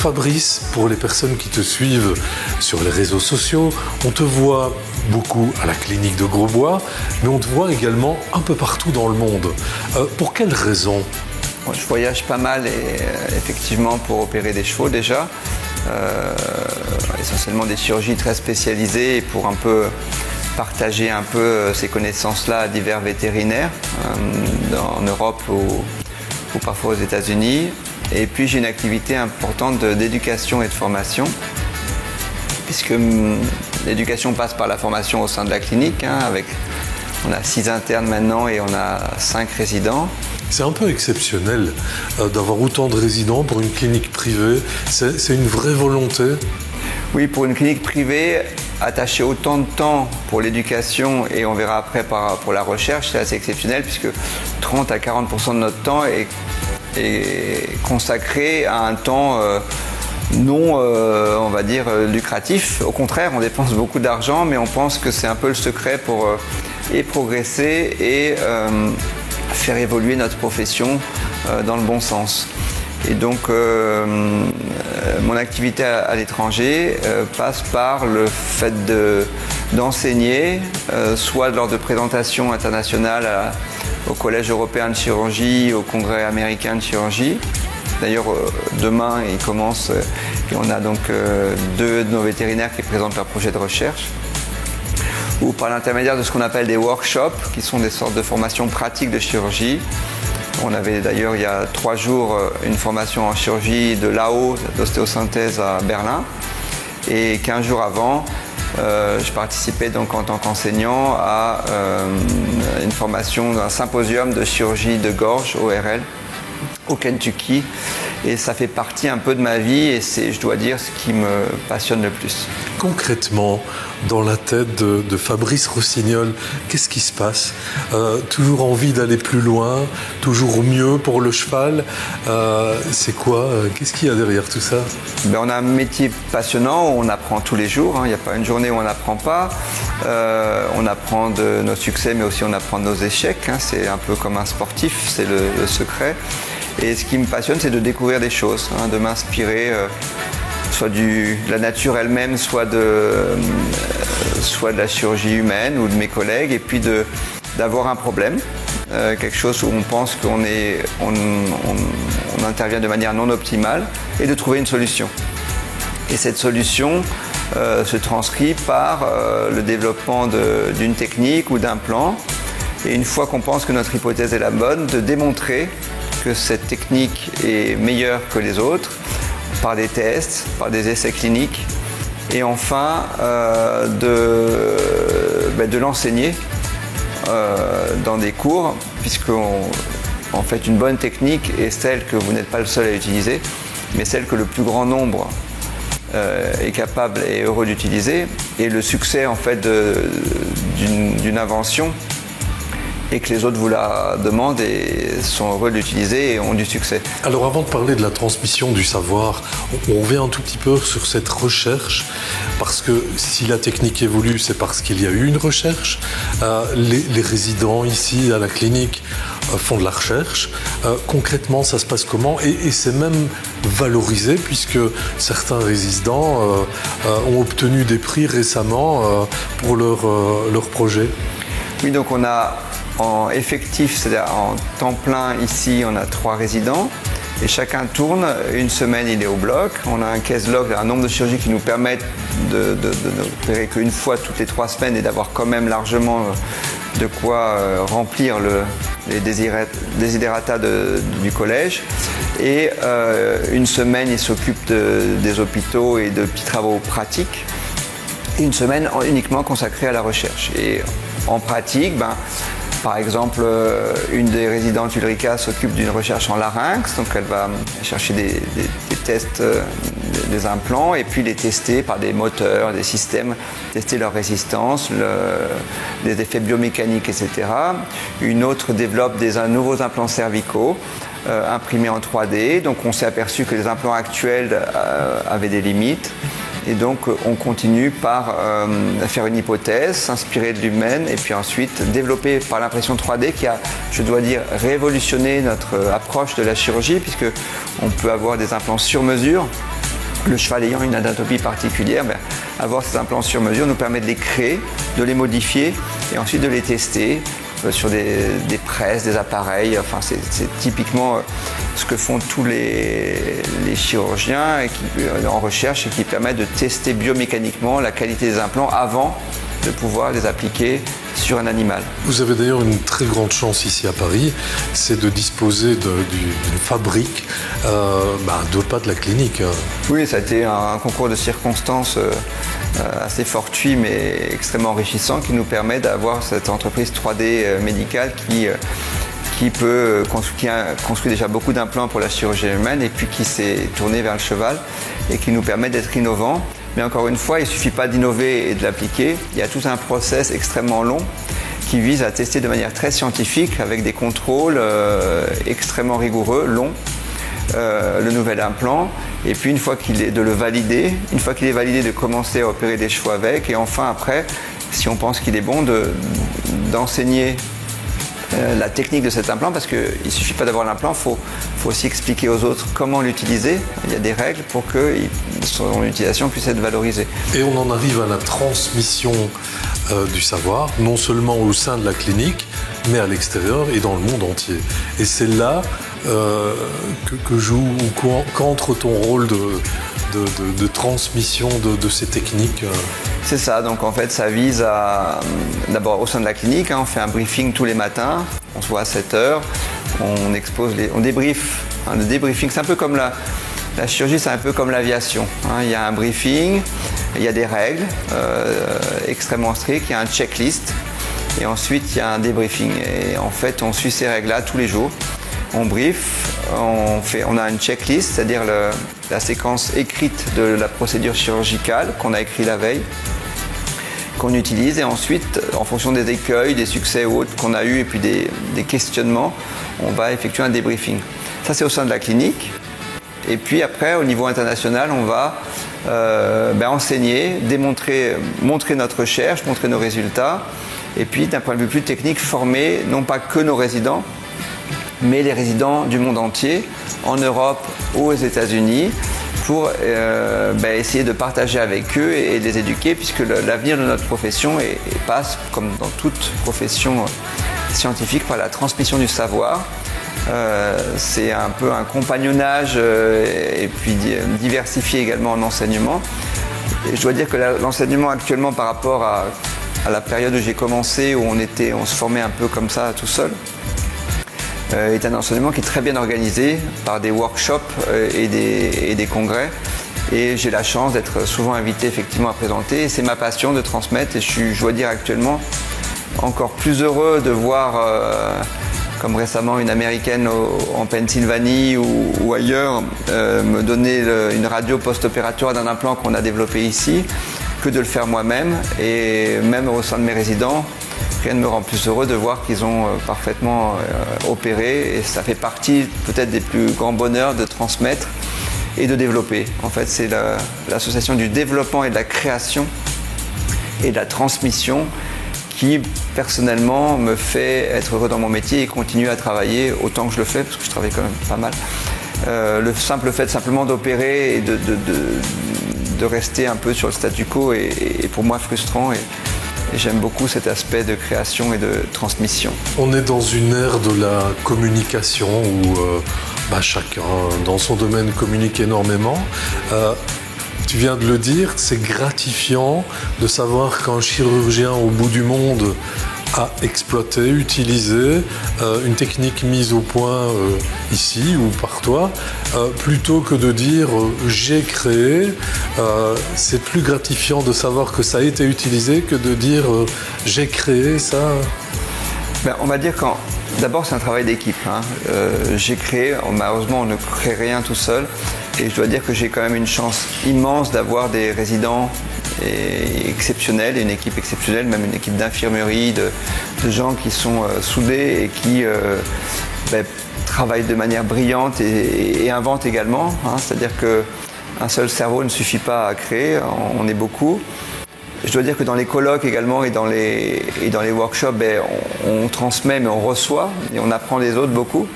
Fabrice, pour les personnes qui te suivent sur les réseaux sociaux, on te voit beaucoup à la clinique de Grosbois, mais on te voit également un peu partout dans le monde. Pour quelles raisons ? Bon, je voyage pas mal et effectivement pour opérer des chevaux déjà, essentiellement des chirurgies très spécialisées et pour un peu partager un peu ces connaissances-là à divers vétérinaires en Europe ou parfois aux États-Unis. Et puis j'ai une activité importante d'éducation et de formation, puisque l'éducation passe par la formation au sein de la clinique. On a 6 internes maintenant et on a 5 résidents. C'est un peu exceptionnel d'avoir autant de résidents pour une clinique privée. C'est une vraie volonté ? Oui, pour une clinique privée, attacher autant de temps pour l'éducation et on verra après pour la recherche, c'est assez exceptionnel puisque 30 à 40% de notre temps est consacré à un temps non, on va dire, lucratif. Au contraire, on dépense beaucoup d'argent, mais on pense que c'est un peu le secret pour progresser et faire évoluer notre profession dans le bon sens. Et donc, mon activité à l'étranger passe par le fait d'enseigner, soit lors de présentations internationales au Collège européen de chirurgie, au Congrès américain de chirurgie. D'ailleurs, demain, il commence et on a donc 2 de nos vétérinaires qui présentent leur projet de recherche. Ou par l'intermédiaire de ce qu'on appelle des workshops, qui sont des sortes de formations pratiques de chirurgie. On avait d'ailleurs il y a 3 jours une formation en chirurgie de l'AO, d'ostéosynthèse à Berlin. Et 15 jours avant, je participais donc en tant qu'enseignant à une formation d'un symposium de chirurgie de gorge, ORL, au Kentucky. Et ça fait partie un peu de ma vie et c'est, je dois dire, ce qui me passionne le plus. Concrètement, dans la tête de Fabrice Rossignol, qu'est-ce qui se passe ? Toujours envie d'aller plus loin, toujours mieux pour le cheval. C'est quoi ? Qu'est-ce qu'il y a derrière tout ça ? On a un métier passionnant, on apprend tous les jours. Il n'y a pas une journée où on n'apprend pas. On apprend de nos succès, mais aussi on apprend de nos échecs. C'est un peu comme un sportif, c'est le secret. Et ce qui me passionne, c'est de découvrir des choses, de m'inspirer soit de la nature elle-même, soit de la chirurgie humaine ou de mes collègues, et puis d'avoir un problème, quelque chose où on pense qu'on intervient de manière non optimale, et de trouver une solution. Et cette solution se transcrit par le développement d'une technique ou d'un plan, et une fois qu'on pense que notre hypothèse est la bonne, de démontrer que cette technique est meilleure que les autres par des tests, par des essais cliniques et enfin de l'enseigner dans des cours puisque en fait une bonne technique est celle que vous n'êtes pas le seul à utiliser mais celle que le plus grand nombre est capable et heureux d'utiliser et le succès en fait d'une invention et que les autres vous la demandent et sont heureux de l'utiliser et ont du succès. Alors avant de parler de la transmission du savoir, on revient un tout petit peu sur cette recherche, parce que si la technique évolue, c'est parce qu'il y a eu une recherche. Les résidents ici à la clinique font de la recherche. Concrètement, ça se passe comment ? Et c'est même valorisé, puisque certains résidents ont obtenu des prix récemment pour leur projet. Oui, donc on a en effectif, c'est-à-dire en temps plein, ici, on a 3 résidents et chacun tourne. Une semaine, il est au bloc. On a un case log, un nombre de chirurgies qui nous permettent d'opérer qu'une fois toutes les 3 semaines et d'avoir quand même largement de quoi remplir les desiderata du collège. Et une semaine, il s'occupe des hôpitaux et de petits travaux pratiques. Et une semaine uniquement consacrée à la recherche. Et en pratique, par exemple, une des résidentes Ulrika s'occupe d'une recherche en larynx, donc elle va chercher des tests, des implants, et puis les tester par des moteurs, des systèmes, tester leur résistance, les effets biomécaniques, etc. Une autre développe des nouveaux implants cervicaux, imprimés en 3D, donc on s'est aperçu que les implants actuels avaient des limites. Et donc on continue par faire une hypothèse, s'inspirer de l'humaine et puis ensuite développer par l'impression 3D qui a, je dois dire, révolutionné notre approche de la chirurgie puisque on peut avoir des implants sur mesure Le cheval ayant une anatomie particulière, avoir ces implants sur mesure nous permet de les créer, de les modifier et ensuite de les tester sur des presses, des appareils. Enfin, c'est typiquement ce que font tous les chirurgiens en recherche et qui permettent de tester biomécaniquement la qualité des implants avant de pouvoir les appliquer sur un animal. Vous avez d'ailleurs une très grande chance ici à Paris, c'est de disposer d'une fabrique deux pas de la clinique. Oui, ça a été un concours de circonstances assez fortuit mais extrêmement enrichissant qui nous permet d'avoir cette entreprise 3D médicale qui construit déjà beaucoup d'implants pour la chirurgie humaine et puis qui s'est tournée vers le cheval et qui nous permet d'être innovants. Mais encore une fois, il ne suffit pas d'innover et de l'appliquer. Il y a tout un process extrêmement long qui vise à tester de manière très scientifique avec des contrôles extrêmement rigoureux, longs, le nouvel implant. Et puis une fois qu'il est de le valider, une fois qu'il est validé, de commencer à opérer des chevaux avec. Et enfin après, si on pense qu'il est bon, d'enseigner la technique de cet implant, parce qu'il ne suffit pas d'avoir l'implant, il faut aussi expliquer aux autres comment l'utiliser. Il y a des règles pour que son utilisation puisse être valorisée. Et on en arrive à la transmission du savoir, non seulement au sein de la clinique, mais à l'extérieur et dans le monde entier. Et c'est là que joue ou qu'entre ton rôle de transmission de ces techniques. C'est ça, donc en fait ça vise à, d'abord au sein de la clinique, on fait un briefing tous les matins, on se voit à 7h, on débriefe. Le débriefing, c'est un peu comme la chirurgie, c'est un peu comme l'aviation. Il y a un briefing, il y a des règles extrêmement strictes, il y a un checklist et ensuite il y a un débriefing. Et en fait on suit ces règles-là tous les jours. On brief, on a une checklist, c'est-à-dire la séquence écrite de la procédure chirurgicale qu'on a écrit la veille, qu'on utilise et ensuite, en fonction des écueils, des succès ou autres qu'on a eu et puis des questionnements, on va effectuer un débriefing. Ça, c'est au sein de la clinique. Et puis après, au niveau international, on va enseigner, montrer notre recherche, montrer nos résultats et puis, d'un point de vue plus technique, former non pas que nos résidents, mais les résidents du monde entier, en Europe ou aux États-Unis, pour essayer de partager avec eux et de les éduquer, puisque l'avenir de notre profession passe, comme dans toute profession scientifique, par la transmission du savoir. C'est un peu un compagnonnage et puis diversifié également en enseignement. Et je dois dire que l'enseignement actuellement par rapport à la période où j'ai commencé, où on se formait un peu comme ça tout seul, est un enseignement qui est très bien organisé par des workshops et des congrès. Et j'ai la chance d'être souvent invité effectivement à présenter. Et c'est ma passion de transmettre. Et je dois dire actuellement encore plus heureux de voir, comme récemment une américaine en Pennsylvanie ou ailleurs, me donner une radio post-opératoire d'un implant qu'on a développé ici, que de le faire moi-même. Et même au sein de mes résidents, rien ne me rend plus heureux de voir qu'ils ont parfaitement opéré et ça fait partie peut-être des plus grands bonheurs de transmettre et de développer. En fait, c'est l'association du développement et de la création et de la transmission qui, personnellement, me fait être heureux dans mon métier et continuer à travailler autant que je le fais, parce que je travaille quand même pas mal. Le simple fait simplement d'opérer et de rester un peu sur le statu quo est pour moi frustrant. Et j'aime beaucoup cet aspect de création et de transmission. On est dans une ère de la communication où chacun dans son domaine communique énormément. Tu viens de le dire, c'est gratifiant de savoir qu'un chirurgien au bout du monde a exploité, utilisé une technique mise au point ici ou par toi, plutôt que de dire j'ai créé. C'est plus gratifiant de savoir que ça a été utilisé que de dire j'ai créé ça. On va dire d'abord c'est un travail d'équipe. J'ai créé, malheureusement on ne crée rien tout seul. Et je dois dire que j'ai quand même une chance immense d'avoir des résidents exceptionnels et une équipe exceptionnelle, même une équipe d'infirmerie, de gens qui sont soudés et qui travaillent de manière brillante et inventent également. C'est-à-dire qu'un seul cerveau ne suffit pas à créer, on est beaucoup. Je dois dire que dans les colloques également et dans les workshops, on transmet mais on reçoit et on apprend des autres beaucoup.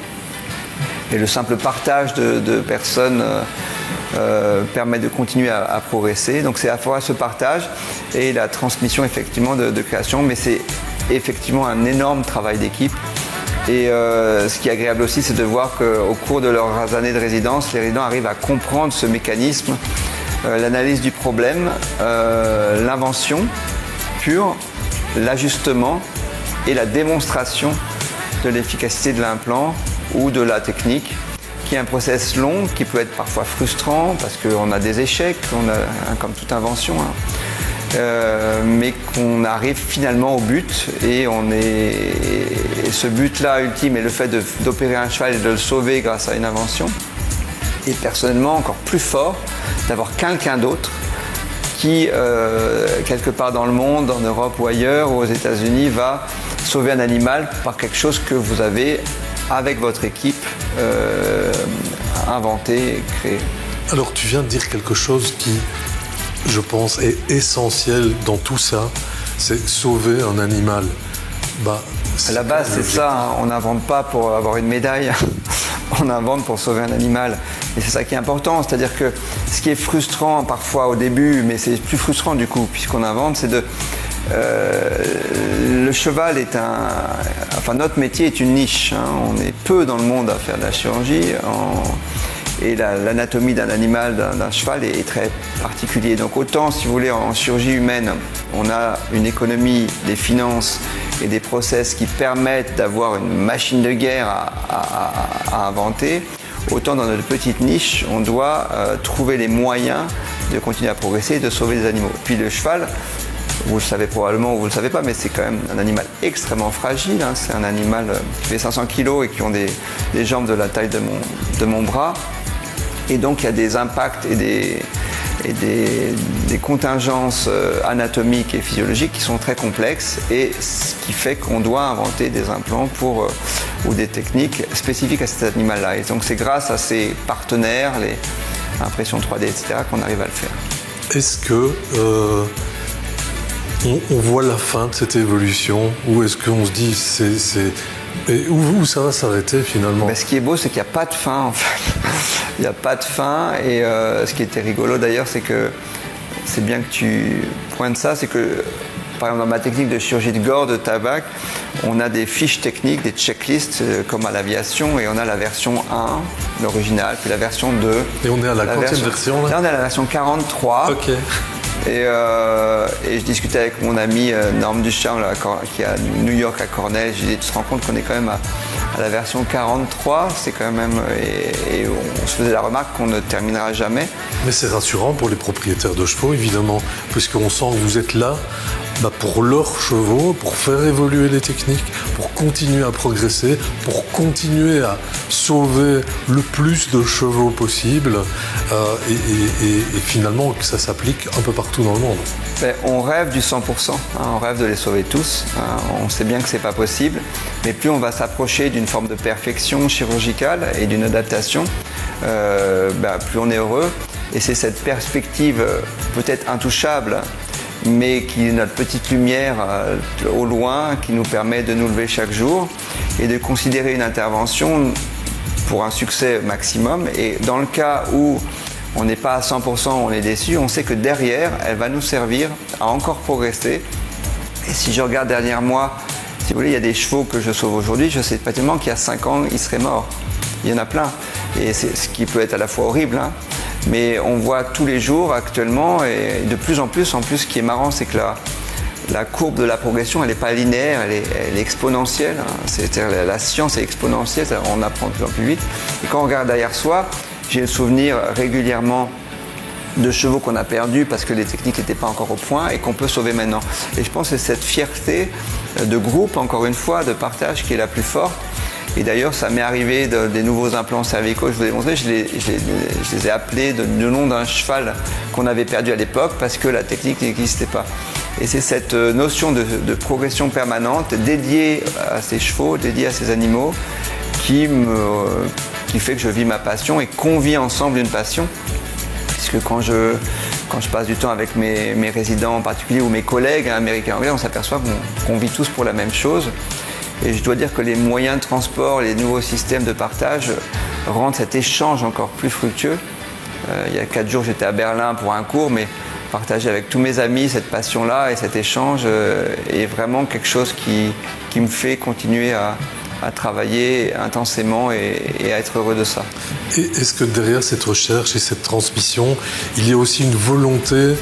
Et le simple partage de personnes permet de continuer à progresser. Donc c'est à la fois ce partage et la transmission effectivement de création, mais c'est effectivement un énorme travail d'équipe. Et ce qui est agréable aussi, c'est de voir qu'au cours de leurs années de résidence, les résidents arrivent à comprendre ce mécanisme, l'analyse du problème, l'invention pure, l'ajustement et la démonstration de l'efficacité de l'implant ou de la technique, qui est un process long, qui peut être parfois frustrant parce qu'on a des échecs, comme toute invention, mais qu'on arrive finalement au but et ce but-là ultime est le fait d'opérer un cheval et de le sauver grâce à une invention. Et personnellement encore plus fort d'avoir quelqu'un d'autre qui, quelque part dans le monde, en Europe ou ailleurs, ou aux États-Unis, va sauver un animal par quelque chose que vous avez, avec votre équipe, inventé et créé. Alors tu viens de dire quelque chose qui, je pense, est essentiel dans tout ça, c'est sauver un animal. À la base, c'est ça, on n'invente pas pour avoir une médaille, on invente pour sauver un animal. Et c'est ça qui est important, c'est-à-dire que ce qui est frustrant parfois au début, mais c'est plus frustrant du coup, puisqu'on invente, c'est le cheval est notre métier est une niche. On est peu dans le monde à faire de la chirurgie. Et l'anatomie d'un animal, d'un cheval est très particulier. Donc autant, si vous voulez, en chirurgie humaine, on a une économie, des finances et des process qui permettent d'avoir une machine de guerre à inventer, autant dans notre petite niche, on doit trouver les moyens de continuer à progresser et de sauver les animaux. Puis le cheval, vous le savez probablement ou vous ne le savez pas, mais c'est quand même un animal extrêmement fragile. C'est un animal qui fait 500 kg et qui ont des jambes de la taille de mon bras. Et donc il y a des impacts et des contingences anatomiques et physiologiques qui sont très complexes, et ce qui fait qu'on doit inventer des implants ou des techniques spécifiques à cet animal-là. Et donc c'est grâce à ces partenaires, les impressions 3D, etc., qu'on arrive à le faire. Est-ce que on voit la fin de cette évolution, ou est-ce qu'on se dit où ça va s'arrêter finalement? Ce qui est beau, c'est qu'il n'y a pas de fin en fait. Il n'y a pas de fin, et ce qui était rigolo d'ailleurs, c'est que c'est bien que tu pointes ça, c'est que par exemple dans ma technique de chirurgie de gore de tabac, on a des fiches techniques, des checklists comme à l'aviation, et on a la version 1, l'original, puis la version 2. Et on est à la quantième version là? Là on est à la version 43. Ok. Et je discutais avec mon ami Norm Ducharme qui est à New York à Cornell. J'ai dit, tu te rends compte qu'on est quand même à la version 43, c'est quand même, et on se faisait la remarque qu'on ne terminera jamais. Mais c'est rassurant pour les propriétaires de chevaux évidemment, puisqu'on sent que vous êtes là pour leurs chevaux, pour faire évoluer les techniques, pour continuer à progresser, pour continuer à sauver le plus de chevaux possible, et finalement que ça s'applique un peu partout dans le monde. On rêve du 100%, on rêve de les sauver tous, on sait bien que c'est pas possible, mais plus on va s'approcher d'une forme de perfection chirurgicale et d'une adaptation, plus on est heureux. Et c'est cette perspective peut-être intouchable, mais qui est notre petite lumière au loin, qui nous permet de nous lever chaque jour et de considérer une intervention pour un succès maximum. Et dans le cas où on n'est pas à 100%, on est déçu, on sait que derrière, elle va nous servir à encore progresser. Et si je regarde derrière moi, si vous voulez, il y a des chevaux que je sauve aujourd'hui, je sais pratiquement qu'il y a 5 ans, ils seraient morts. Il y en a plein. Et c'est ce qui peut être à la fois horrible, mais on voit tous les jours actuellement, et de plus en plus, ce qui est marrant, c'est que la courbe de la progression, elle n'est pas linéaire, elle est exponentielle. C'est-à-dire la science est exponentielle, on apprend de plus en plus vite. Et quand on regarde derrière soi, j'ai le souvenir régulièrement de chevaux qu'on a perdus parce que les techniques n'étaient pas encore au point et qu'on peut sauver maintenant. Et je pense que c'est cette fierté de groupe, encore une fois, de partage qui est la plus forte. Et d'ailleurs, ça m'est arrivé des nouveaux implants cervicaux, je vous ai montré, je les ai appelés du nom d'un cheval qu'on avait perdu à l'époque parce que la technique n'existait pas. Et c'est cette notion de progression permanente dédiée à ces chevaux, dédiée à ces animaux, qui fait que je vis ma passion et qu'on vit ensemble une passion. Puisque quand je passe du temps avec mes résidents en particulier ou mes collègues américains et anglais, on s'aperçoit qu'on vit tous pour la même chose. Et je dois dire que les moyens de transport, les nouveaux systèmes de partage rendent cet échange encore plus fructueux. Il y a 4 jours, j'étais à Berlin pour un cours, mais partager avec tous mes amis cette passion-là et cet échange est vraiment quelque chose qui me fait continuer à travailler intensément et à être heureux de ça. Et est-ce que derrière cette recherche et cette transmission, il y a aussi une volonté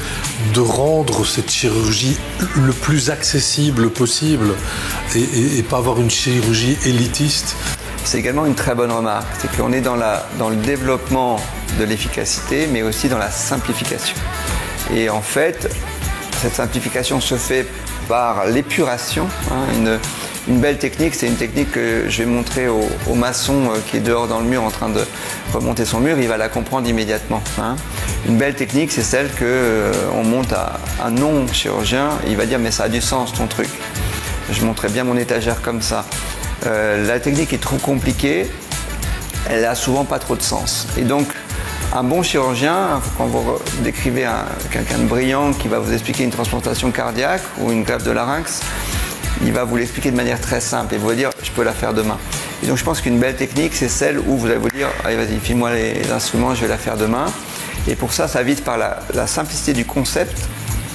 de rendre cette chirurgie le plus accessible possible et pas avoir une chirurgie élitiste? C'est également une très bonne remarque, c'est qu'on est dans le développement de l'efficacité, mais aussi dans la simplification. Et en fait, cette simplification se fait par l'épuration. Une belle technique, c'est une technique que je vais montrer au maçon qui est dehors dans le mur en train de remonter son mur, il va la comprendre immédiatement. Une belle technique, c'est celle qu'on monte à un non-chirurgien, il va dire mais ça a du sens ton truc. Je montrerai bien mon étagère comme ça. La technique est trop compliquée, elle n'a souvent pas trop de sens. Et donc, un bon chirurgien, quand vous décrivez quelqu'un de brillant qui va vous expliquer une transplantation cardiaque ou une greffe de larynx, il va vous l'expliquer de manière très simple et vous va dire je peux la faire demain. Et donc je pense qu'une belle technique, c'est celle où vous allez vous dire allez vas-y, file-moi les instruments, je vais la faire demain. Et pour ça, ça vise par la simplicité du concept,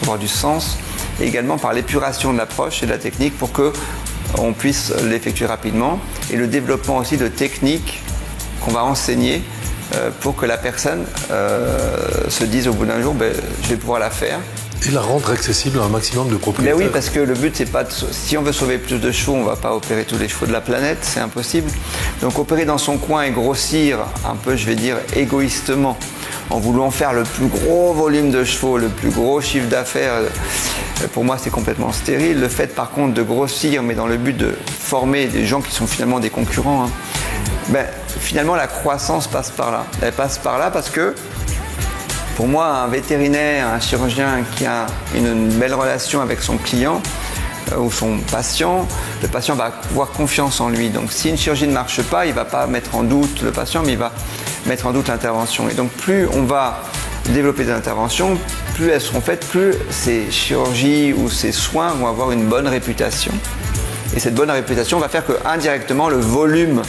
avoir du sens, et également par l'épuration de l'approche et de la technique pour qu'on puisse l'effectuer rapidement. Et le développement aussi de techniques qu'on va enseigner pour que la personne se dise au bout d'un jour je vais pouvoir la faire. Et la rendre accessible à un maximum de propriétaires. Mais oui, parce que le but, c'est pas si on veut sauver plus de chevaux, on ne va pas opérer tous les chevaux de la planète, c'est impossible. Donc opérer dans son coin et grossir un peu, je vais dire, égoïstement, en voulant faire le plus gros volume de chevaux, le plus gros chiffre d'affaires, pour moi, c'est complètement stérile. Le fait, par contre, de grossir, mais dans le but de former des gens qui sont finalement des concurrents, finalement, la croissance passe par là. Elle passe par là parce que pour moi, un vétérinaire, un chirurgien qui a une belle relation avec son client ou son patient, le patient va avoir confiance en lui. Donc si une chirurgie ne marche pas, il ne va pas mettre en doute le patient, mais il va mettre en doute l'intervention. Et donc plus on va développer des interventions, plus elles seront faites, plus ces chirurgies ou ces soins vont avoir une bonne réputation. Et cette bonne réputation va faire que indirectement le volume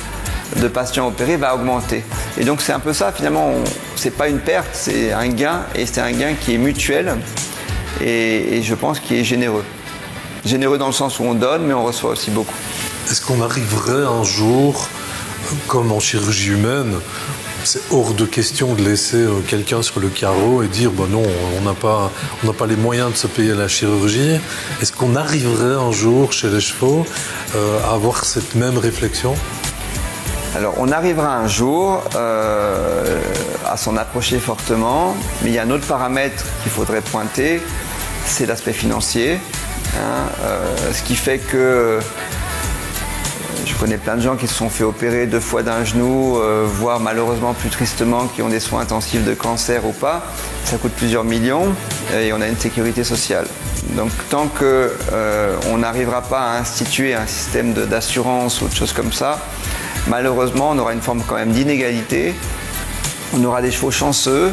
de patients opérés va augmenter. Et donc c'est un peu ça finalement, c'est pas une perte, c'est un gain et c'est un gain qui est mutuel et je pense qu'il est généreux. Généreux dans le sens où on donne mais on reçoit aussi beaucoup. Est-ce qu'on arriverait un jour, comme en chirurgie humaine, c'est hors de question de laisser quelqu'un sur le carreau et dire non, on n'a pas les moyens de se payer la chirurgie. Est-ce qu'on arriverait un jour chez les chevaux à avoir cette même réflexion ? Alors on arrivera un jour à s'en approcher fortement, mais il y a un autre paramètre qu'il faudrait pointer, c'est l'aspect financier. Ce qui fait que je connais plein de gens qui se sont fait opérer 2 fois d'un genou, voire malheureusement plus tristement qui ont des soins intensifs de cancer ou pas. Ça coûte plusieurs millions et on a une sécurité sociale. Donc tant qu'on n'arrivera pas à instituer un système d'assurance ou de choses comme ça, malheureusement on aura une forme quand même d'inégalité. On aura des chevaux chanceux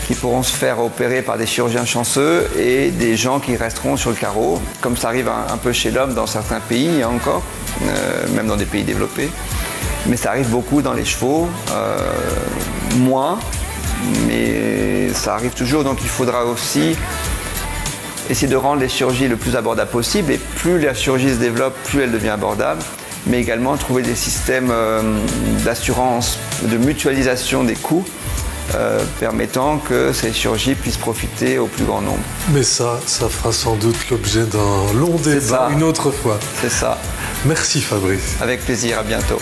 qui pourront se faire opérer par des chirurgiens chanceux et des gens qui resteront sur le carreau, comme ça arrive un peu chez l'homme dans certains pays encore, même dans des pays développés. Mais ça arrive beaucoup dans les chevaux, moins, mais ça arrive toujours, donc il faudra aussi essayer de rendre les chirurgies le plus abordables possible, et plus la chirurgie se développe, plus elle devient abordable, mais également trouver des systèmes d'assurance, de mutualisation des coûts, permettant que ces chirurgies puissent profiter au plus grand nombre. Mais ça fera sans doute l'objet d'un long débat une autre fois. C'est ça. Merci Fabrice. Avec plaisir, à bientôt.